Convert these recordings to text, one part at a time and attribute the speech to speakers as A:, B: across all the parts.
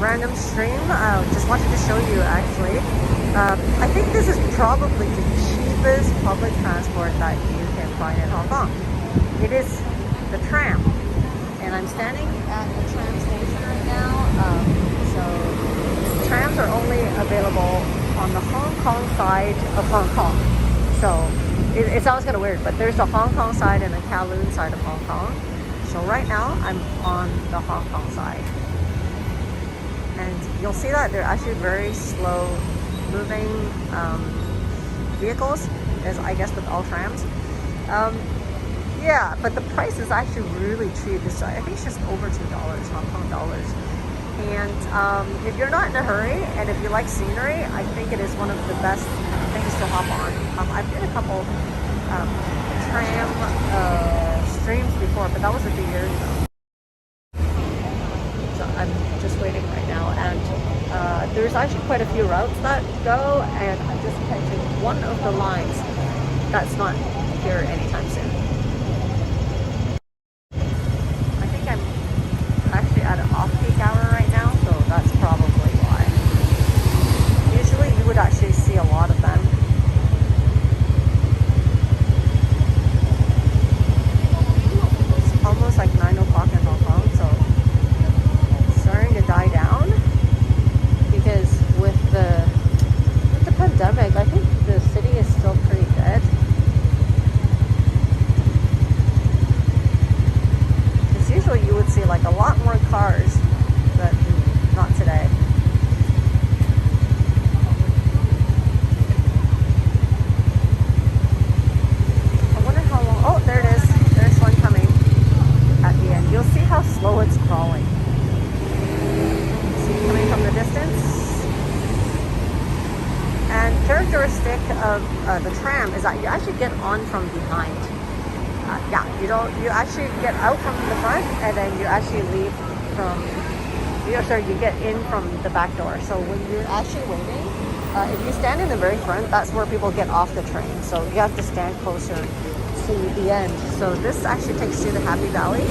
A: random stream. Just wanted to show you actually. I think this is probably the cheapest public transport that you can find in Hong Kong. It is the tram. And I'm standing at the tram station right now. So trams are only available on the Hong Kong side of Hong Kong. So it sounds kind of weird, but there's a Hong Kong side and a Kowloon side of Hong Kong. So right now I'm on the Hong Kong side. And you'll see that they're actually very slow moving vehicles, as I guess with all trams. Yeah, but the price is actually really cheap. I think it's just over $2 Hong Kong dollars. And if you're not in a hurry and if you like scenery, I think it is one of the best things to hop on. I've did a couple tram streams before, but that was a few years ago. So I'm just waiting right now, and there's actually quite a few routes that go, and I'm just catching one of the lines that's not here anytime soon. I think I'm actually at an off-peak hour right now, so that's probably why. Usually you would actually see a lot of them. It's almost like 9 o'clock in Hong Kong, so it's starting to die down, because with the pandemic, I think the city is still pretty dead. Because usually you would see like a lot more cars, but not today. I wonder how long. Oh, there it is. There's one coming at the end. You'll see how slow it's crawling. See, coming from the distance. And characteristic of the tram is that you actually get on from behind. Yeah, you actually get out from the front, and then you actually leave from, you get in from the back door. So when you're actually waiting, if you stand in the very front, that's where people get off the train. So you have to stand closer to the end. So this actually takes you to Happy Valley.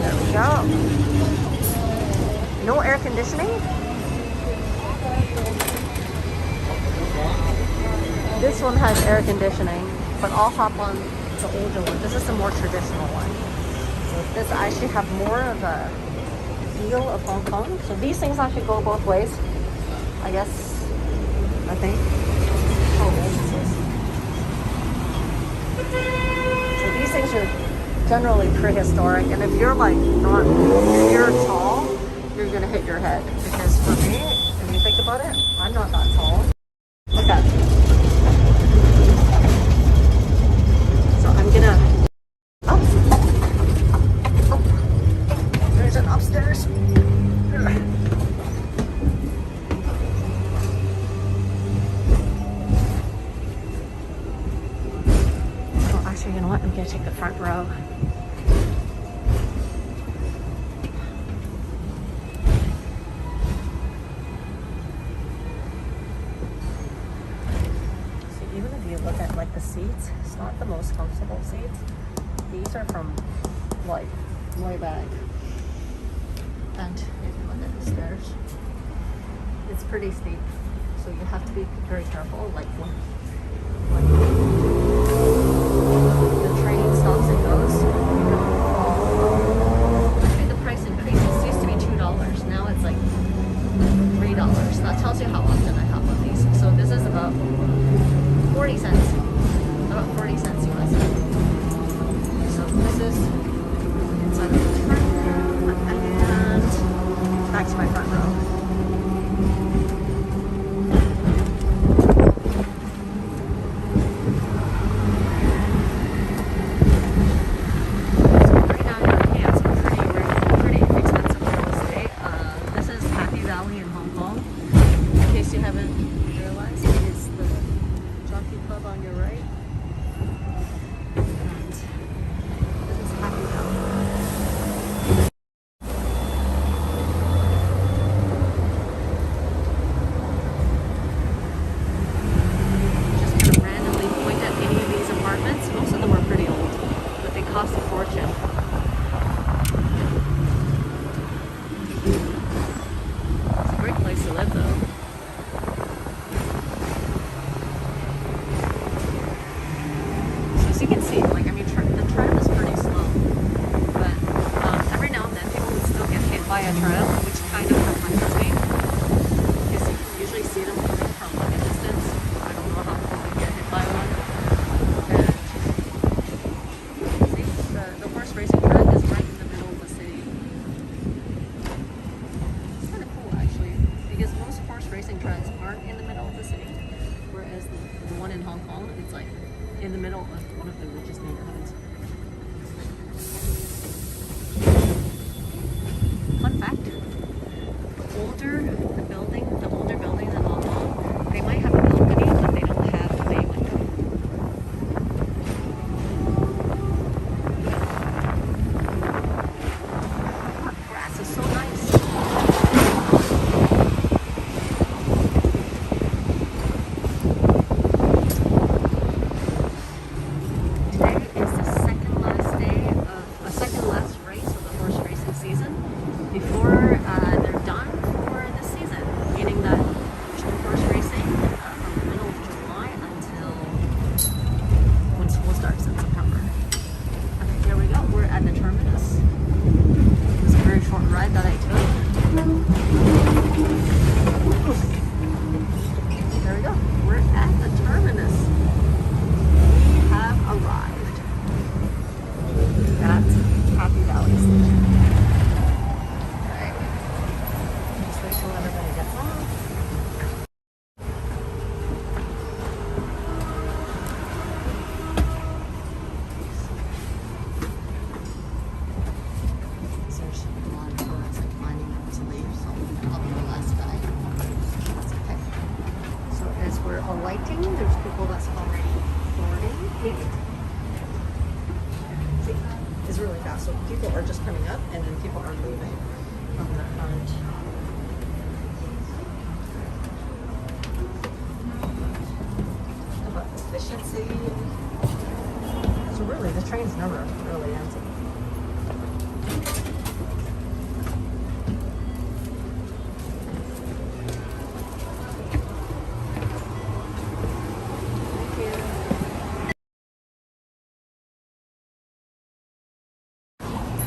A: There we go. No air conditioning. This one has air conditioning, but I'll hop on the older one. This is the more traditional one. So this actually have more of a feel of Hong Kong. So these things actually go both ways, I guess, I think. How old is this? So these things are generally prehistoric, and if you're like not, if you're tall, you're gonna hit your head. Because for me, if you think about it, I'm not that tall. Look at me. So I'm gonna, oh, there's an upstairs. Oh, actually, you know what? I'm gonna take the front row. Look at like the seats, it's not the most comfortable seats. These are from like way back. And if you look at the stairs, it's pretty steep, so you have to be very careful. Like when the train stops and goes, you don't fall. Actually, the price increases. It used to be $2, now it's like $3. That tells you how often I hop on these. So this is about 40 cents. About 40 cents US. So this is inside of the train, and back to my front row. a tram, which kind of confuses me because you usually see them coming from like a distance. I don't know how people get hit by one. And see, the horse racing track is right in the middle of the city. It's kind of cool actually, because most horse racing tracks aren't in the middle of the city, whereas the one in Hong Kong, it's like in the middle of one of the richest neighborhoods. Fun fact, the older buildings in Hong Kong, they might have a balcony, but they don't have a bay window. Grass is so nice. Today is the second last race of the horse racing season before they're done for the season, meaning that there's no horse racing from the middle of July until when school starts in September. Okay, here we go. We're at the terminus. It was a very short ride that I took. There we go. We're at the terminus. We have arrived at Happy Valley Station. Just wait till everybody gets off. So there's a lot of tourists like lining up to leave, so I'll be the last guy. That's okay. So as we're alighting, there's people that's already boarding. See, it's really fast. So people are just coming up, and then people are leaving from the front. About efficiency. So really, the train's never really empty. Thank you.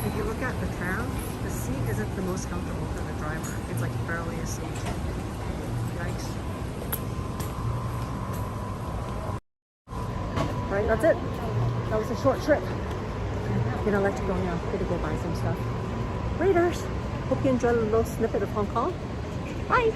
A: If you look at the tram, the seat isn't the most comfortable for the driver. It's like barely a seat. Yikes. Right, that's it. That was a short trip. I'm gonna let you go now. Gonna go buy some stuff. Raiders! Hope you enjoyed a little snippet of Hong Kong. Bye!